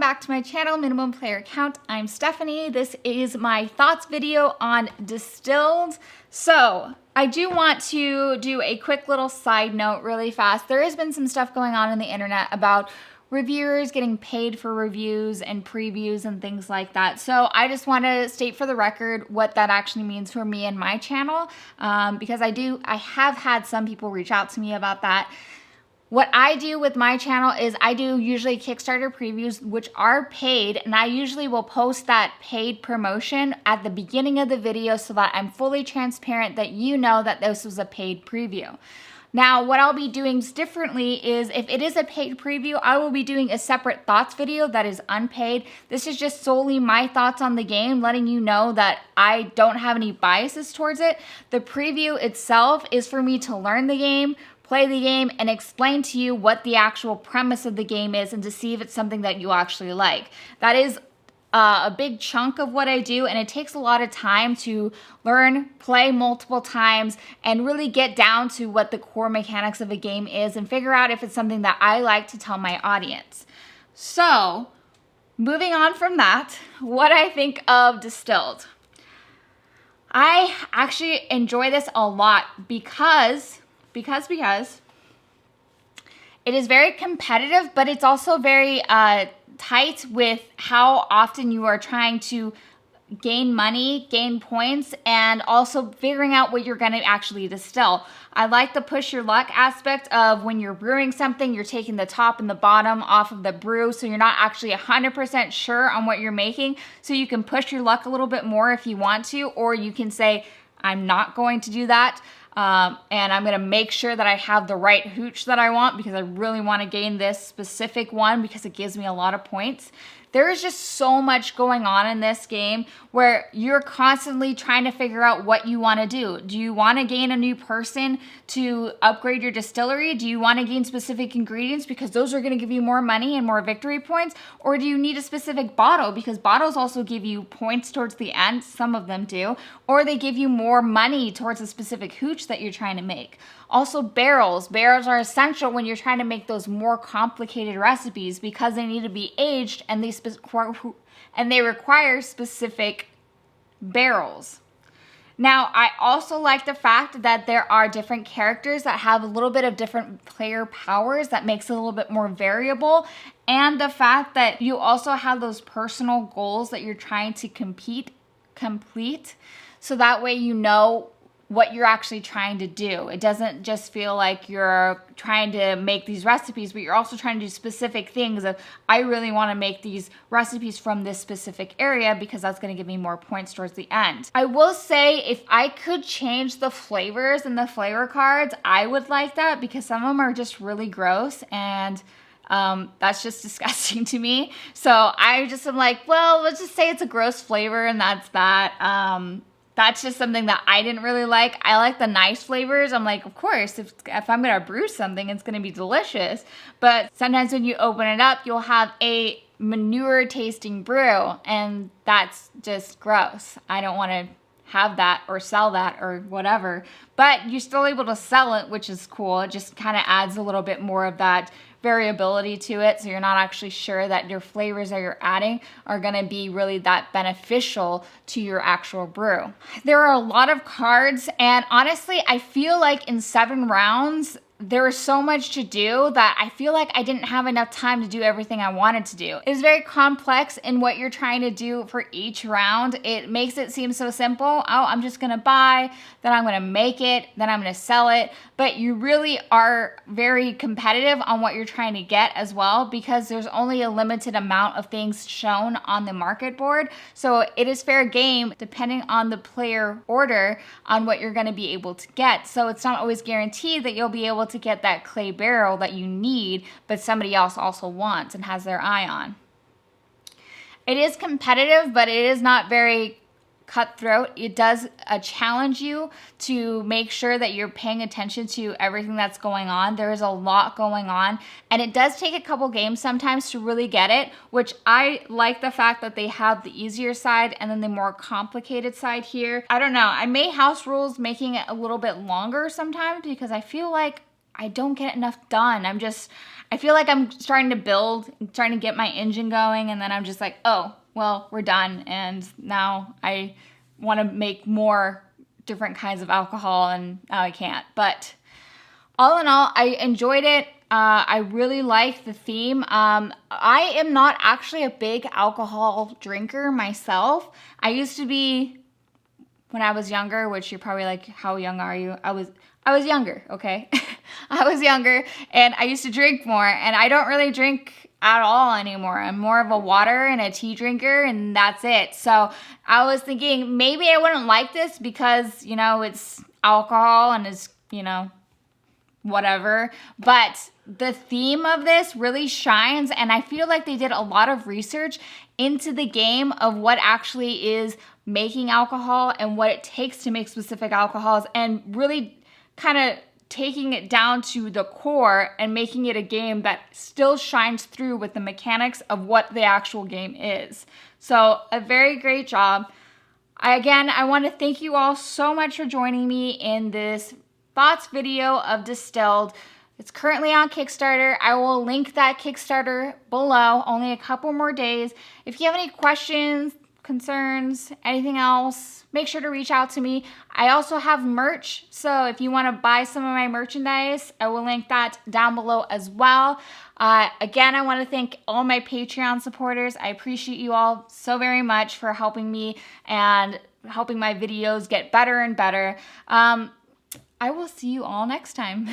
back to my channel, Minimum Player Count. I'm Stephanie. This is my thoughts video on Distilled. So I do want to do a quick little side note really fast. There has been some stuff going on the internet about reviewers getting paid for reviews and previews and things like that. So I just want to state for the record what that actually means for me and my channel, because I have had some people reach out to me about that. What I do with my channel is I do usually Kickstarter previews, which are paid, and I usually will post that paid promotion at the beginning of the video so that I'm fully transparent that you know that this was a paid preview. Now, what I'll be doing differently is if it is a paid preview, I will be doing a separate thoughts video that is unpaid. This is just solely my thoughts on the game, letting you know that I don't have any biases towards it. The preview itself is for me to learn the game, play the game, and explain to you what the actual premise of the game is and to see if it's something that you actually like. That is a big chunk of what I do, and it takes a lot of time to learn, play multiple times, and really get down to what the core mechanics of a game is and figure out if it's something that I like to tell my audience. So, moving on from that, what I think of Distilled. I actually enjoy this a lot because it is very competitive, but it's also very tight with how often you are trying to gain money, gain points, and also figuring out what you're going to actually distill. I like the push your luck aspect of when you're brewing something, you're taking the top and the bottom off of the brew, so you're not actually 100% sure on what you're making, so you can push your luck a little bit more if you want to, or you can say, I'm not going to do that. And I'm going to make sure that I have the right hooch that I want because I really want to gain this specific one because it gives me a lot of points. There is just so much going on in this game where you're constantly trying to figure out what you want to do. Do you want to gain a new person to upgrade your distillery? Do you want to gain specific ingredients because those are going to give you more money and more victory points? Or do you need a specific bottle because bottles also give you points towards the end, some of them do, or they give you more money towards a specific hooch that you're trying to make. Also barrels. Barrels are essential when you're trying to make those more complicated recipes because they need to be aged and they require specific barrels. Now, I also like the fact that there are different characters that have a little bit of different player powers that makes it a little bit more variable, and the fact that you also have those personal goals that you're trying to complete, so that way you know what you're actually trying to do. It doesn't just feel like you're trying to make these recipes, but you're also trying to do specific things of, I really want to make these recipes from this specific area because that's going to give me more points towards the end. I will say if I could change the flavors and the flavor cards, I would like that because some of them are just really gross and that's just disgusting to me. So I just am like, well, let's just say it's a gross flavor and that's that. That's just something that I didn't really like. I like the nice flavors. I'm like, of course, if I'm going to brew something, it's going to be delicious. But sometimes when you open it up, you'll have a manure tasting brew, and that's just gross. I don't want to have that or sell that or whatever. But you're still able to sell it, which is cool. It just kind of adds a little bit more of that variability to it, so you're not actually sure that your flavors that you're adding are going to be really that beneficial to your actual brew. There are a lot of cards, and honestly, I feel like in 7 rounds, there was so much to do that I feel like I didn't have enough time to do everything I wanted to do. It's very complex in what you're trying to do for each round. It makes it seem so simple. Oh, I'm just gonna buy, then I'm gonna make it, then I'm gonna sell it. But you really are very competitive on what you're trying to get as well because there's only a limited amount of things shown on the market board. So it is fair game depending on the player order on what you're gonna be able to get. So it's not always guaranteed that you'll be able to get that clay barrel that you need, but somebody else also wants and has their eye on. It is competitive, but it is not very cutthroat. It does challenge you to make sure that you're paying attention to everything that's going on. There is a lot going on, and it does take a couple games sometimes to really get it, which I like the fact that they have the easier side and then the more complicated side here. I don't know. I may house rules making it a little bit longer sometimes because I feel like I don't get enough done. I feel like I'm starting to build, trying to get my engine going, and then I'm just like, oh, well, we're done. And now I want to make more different kinds of alcohol, and now I can't. But all in all, I enjoyed it. I really like the theme. I am not actually a big alcohol drinker myself. I used to be when I was younger, which you're probably like, how young are you? I was younger, okay? I was younger, and I used to drink more, and I don't really drink at all anymore. I'm more of a water and a tea drinker, and that's it. So I was thinking maybe I wouldn't like this because, you know, it's alcohol and it's, you know, whatever. But the theme of this really shines, and I feel like they did a lot of research into the game of what actually is making alcohol and what it takes to make specific alcohols, and really kind of taking it down to the core and making it a game that still shines through with the mechanics of what the actual game is. So a very great job. I want to thank you all so much for joining me in this thoughts video of Distilled. It's currently on Kickstarter. I will link that Kickstarter below. Only a couple more days. If you have any questions, concerns, anything else, make sure to reach out to me. I also have merch, so if you want to buy some of my merchandise, I will link that down below as well. Again, I want to thank all my Patreon supporters. I appreciate you all so very much for helping me and helping my videos get better and better. I will see you all next time.